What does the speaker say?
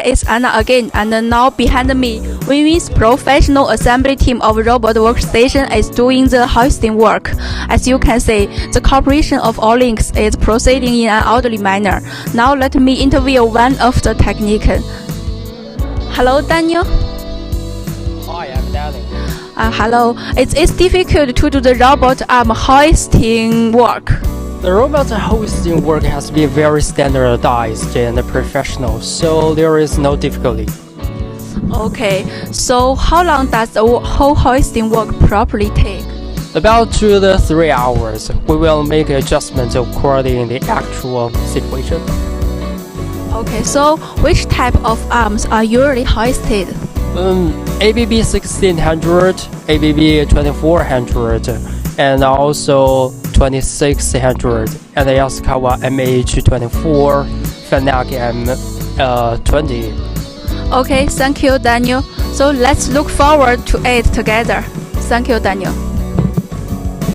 Hi, it's Anna again, and now behind me, winwin's professional assembly team of robot workstation is doing the hoisting work. As you can see, the cooperation of all links is proceeding in an orderly manner. Now let me interview one of the technicians. Hello, Daniel. Hi, I'm Daniel. Hello. It is difficult to do the robot arm hoisting work. The robot hoisting work has been very standardized and professional, so there is no difficulty. Okay, so how long does the whole hoisting work properly take? About 2 to 3 hours. We will make adjustments according to the actual situation. Okay, so which type of arms are usually hoisted? ABB 1600, ABB 2400, and also 2600, and the Yaskawa MH24, funuc M20. Okay, thank you, Daniel. So let's look forward to it together. Thank you, Daniel.